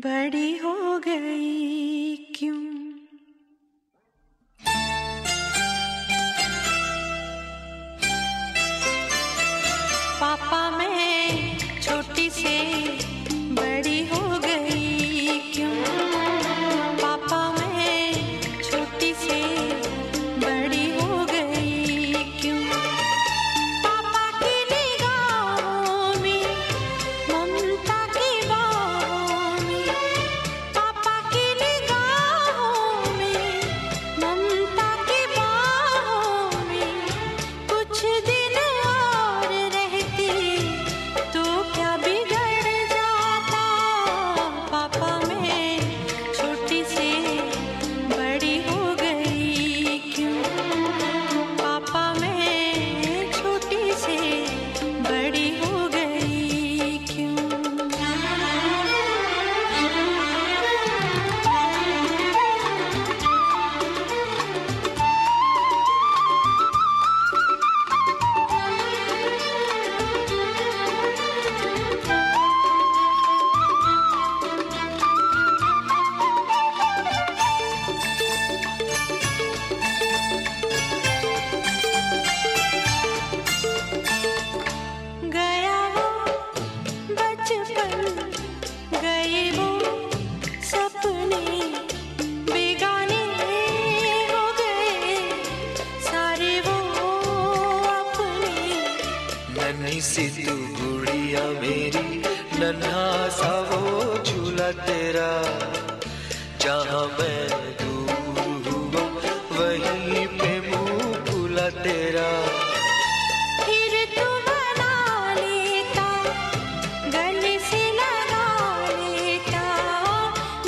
बड़ी हो गई क्यों? पापा मैं छोटी से बड़ी हो गई क्यों? पापा मैं छोटी से बड़ी हो गई क्यों? पापा की निगाहों में ममता की बाहों में, पापा की निगाहों में ममता की बाहों में कुछ दिन और रहती तो क्या बिगड़ जाता? पापा मैं छोटी से बड़ी हो गई क्यों? पापा मैं छोटी से बड़ी हो गई क्यों? गया वो बचपन, गए वो सपने, बेगाने हो गए सारे वो अपने। नन्ही सी तू गुड़िया मेरी, नन्हा सा वो झूला तेरा, जहाँ मैं दूर हुआ वहीं पे मुँह फूला तेरा। फिर तू बना लेता, गले से लगा लेता,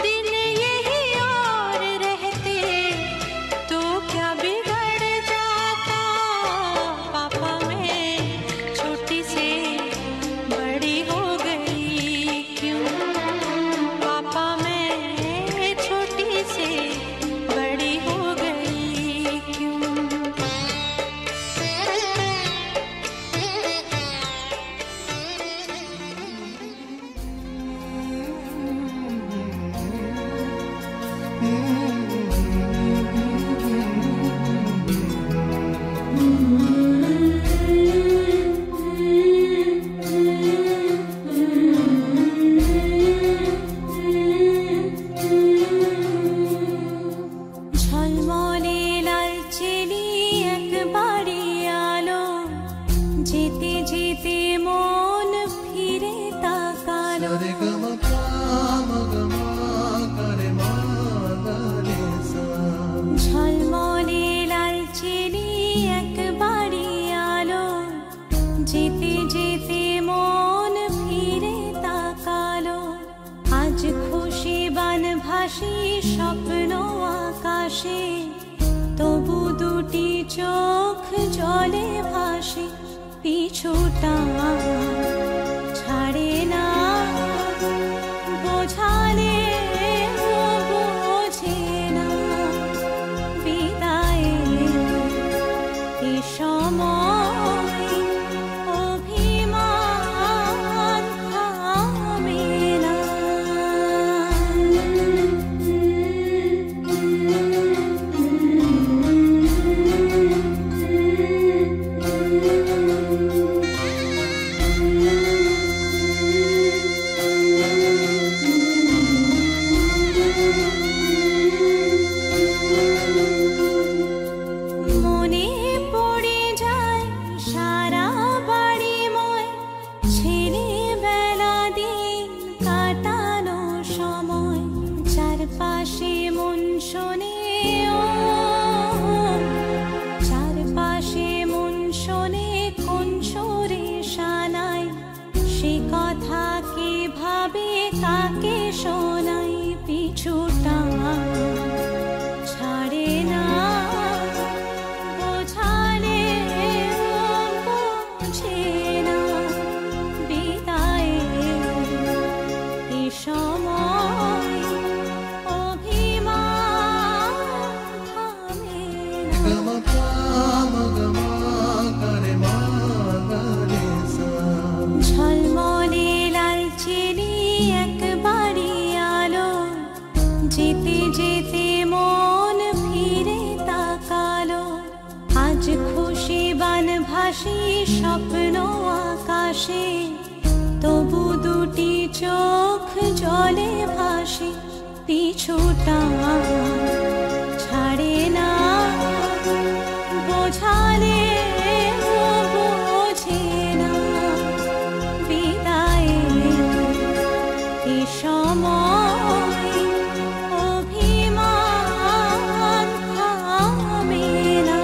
दिन यही और रहते तो क्या बिगड़ जाता? पापा मैं छोटी से बड़ी हो गई क्यों? पापा मैं छोटी से बड़ी हो गई क्यों? ঝলমলে লালচেলি একবারে আলো, যেতে যেতে মন ফিরে তাকালো। ঝলমলে লালচেলি একবারে আলো, যেতে যেতে মন ফিরে তাকালো। আজ খুশি বান ভাসি স্বপ্ন আকাশে, তবু দুটি চোখ জলে ভাসে। পিছুটা ছাড়ে না, বোঝালে বোঝে না, বিদায়ের এ সময় অভিমান থামে না। মনে পড়ে যায় সারা বাড়িময় ছেলেবেলা দিন কাটানো সময়। চারপাশে মন শোনে ও, চারপাশে মন শোনে কোন সুরে শানায়, সে কথা কে ভাবে কাকে শোনাই। পিছুটা ছাড়ে না, বোঝালে বোঝে না, বিদায়ের এ সময় অভিমান যেতে যেতে মন ফিরে তাকালো, আজ খুশি বান ভাসি স্বপ্ন আকাশে, তবু দুটি চোখ জলে ভাসে, পিছুটা ছাড়ে না, বোঝালে বোঝে না, বিদায়ের এ সময় অভিমান থামে না।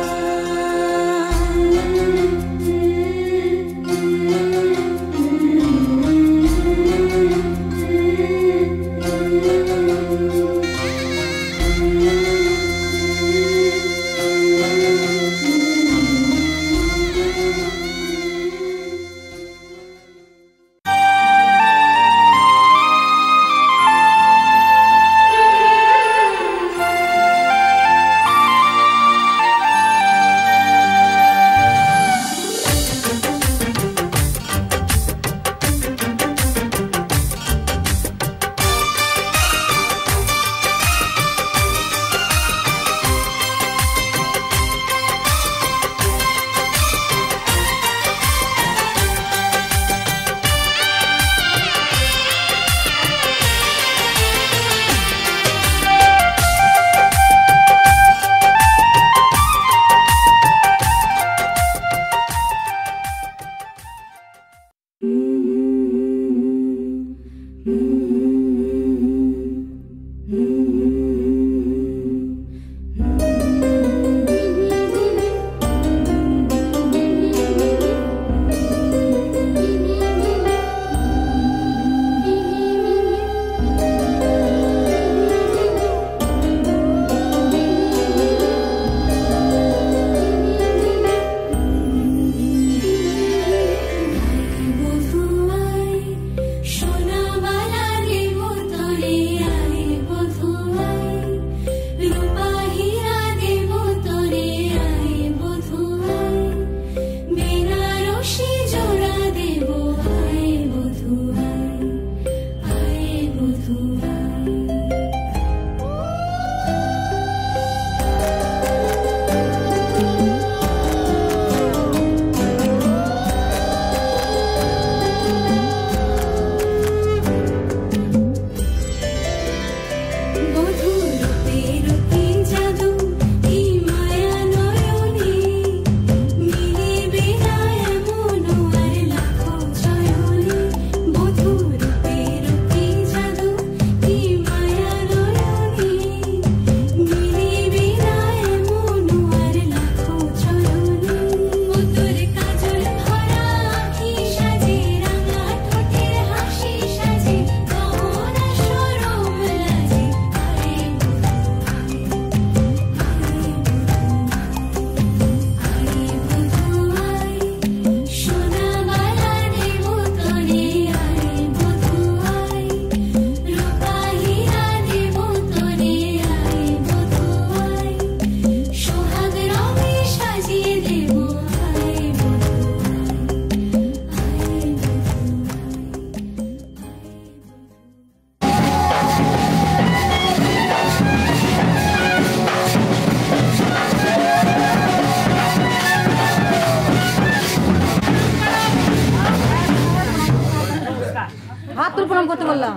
প্রণাম করতে বললাম।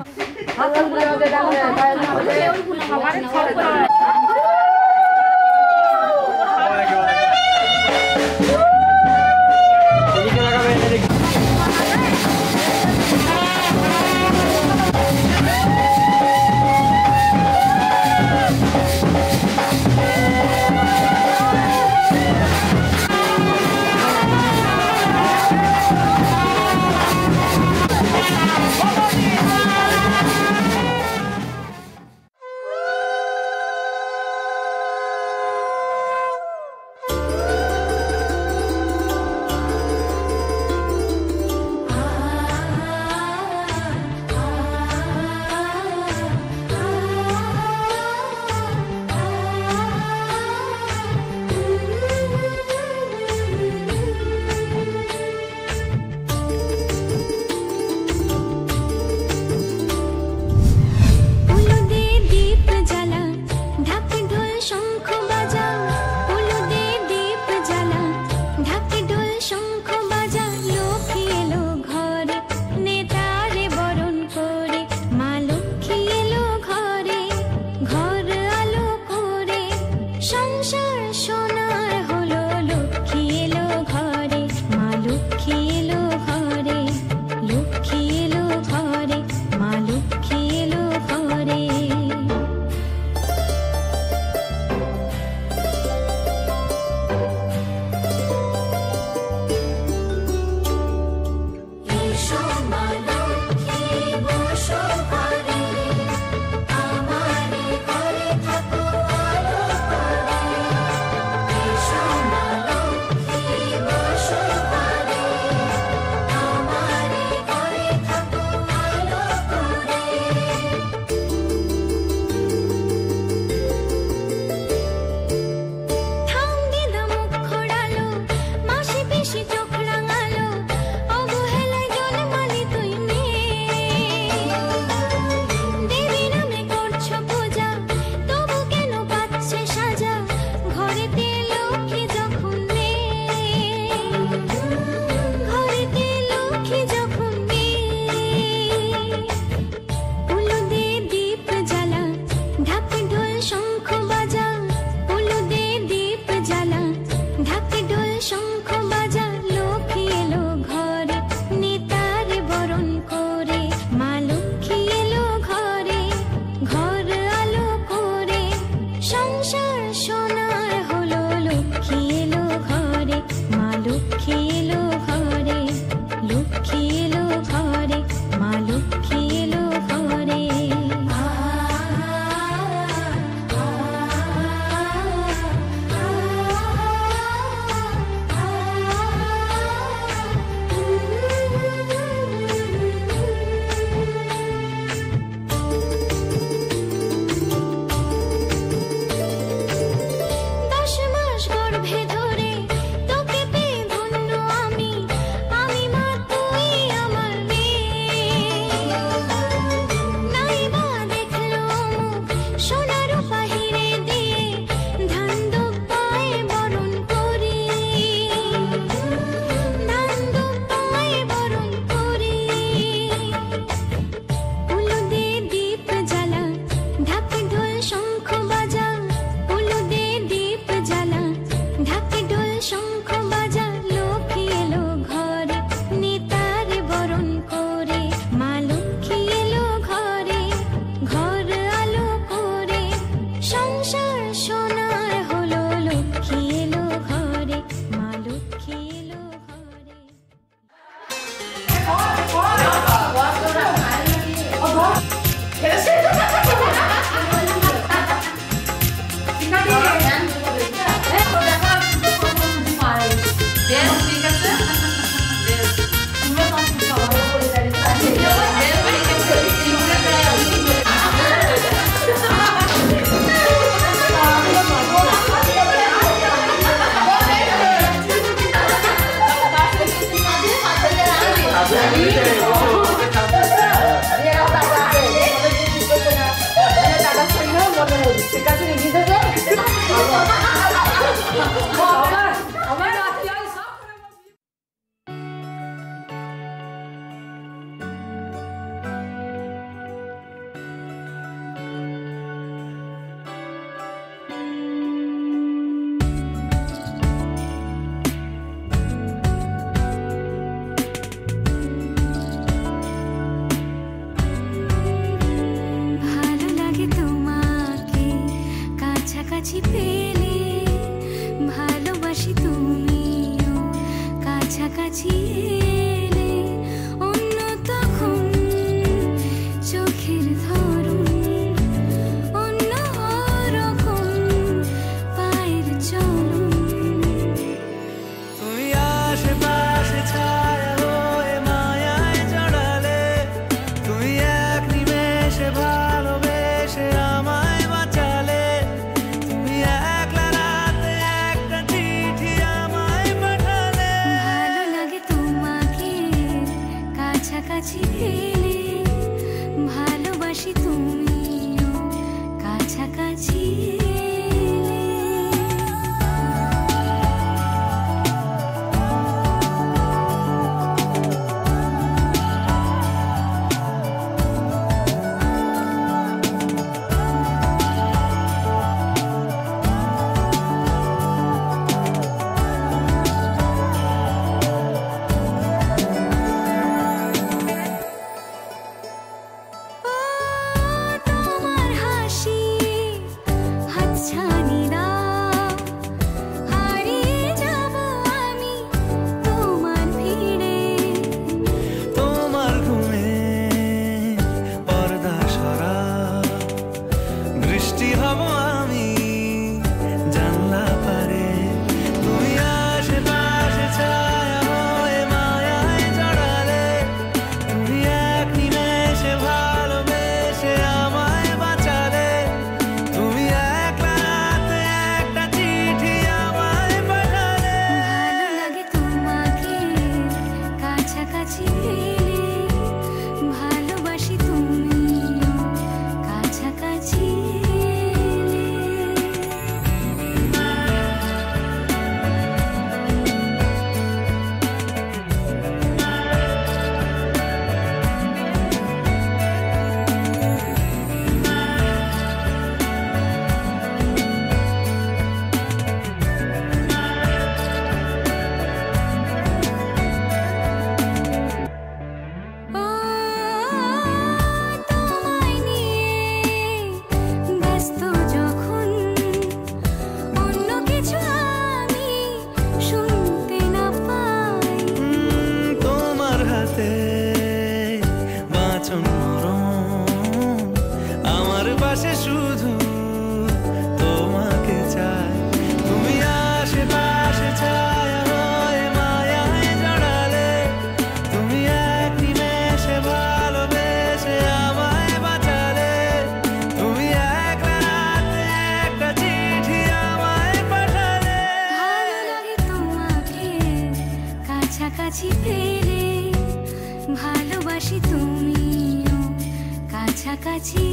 পেলে ভালোবাসি তুমিও কাছাকাছি এলে অন্য তখন চোখের ধরন অন্য রকম পায়ের চলন তুমি আশেপাশে ছায়া হয়ে মায়ায় জড়ালে তুমি এক নিমেষে ভালোবেসে আমায় বাঁচালে তুমি একলা রাতে একটা চিঠি আমায় পাঠালে ভালো লাগে তোমাকে কাছাকাছি পেলে ভালোবাসি তুমিও কাছাকাছি তোমার হাসি হাতছানি দাও হারিয়ে যাব আমি তোমার ভিড়ে তোমার ঘুমে পর্দা সরাও বৃষ্টি হব আমি জানলা পারে তুমি আশেপাশে ছায়া হয়ে মায়ায় জড়ালে তুমি এক নিমেষে ভালোবেসে আমায় বাঁচালে তুমি একলা রাতে একটা চিঠি আমায় পাঠালে ভালো লাগে তোমাকে কাছাকাছি পেলে ভালোবাসি তুমিও কাছাকাছি ও তোমায় নিয়ে ব্যস্ত যখন অন্য কিছু আমি শুনতে না পাই তোমার হাতে বাঁচন মরণ আমার পাশে শুধু তোমাকে চাই তুমি আশেপাশে ছায়া হয়ে মায়ায় জড়ালে তুমি এক নিমেষে ভালোবেসে আমায় বাঁচালে তুমি একলা রাতে একটা চিঠি আমায় পাঠালে ভালো লাগে তোমাকে কাছাকাছি পেলে ভালোবাসি তুমিও কাছাকাছি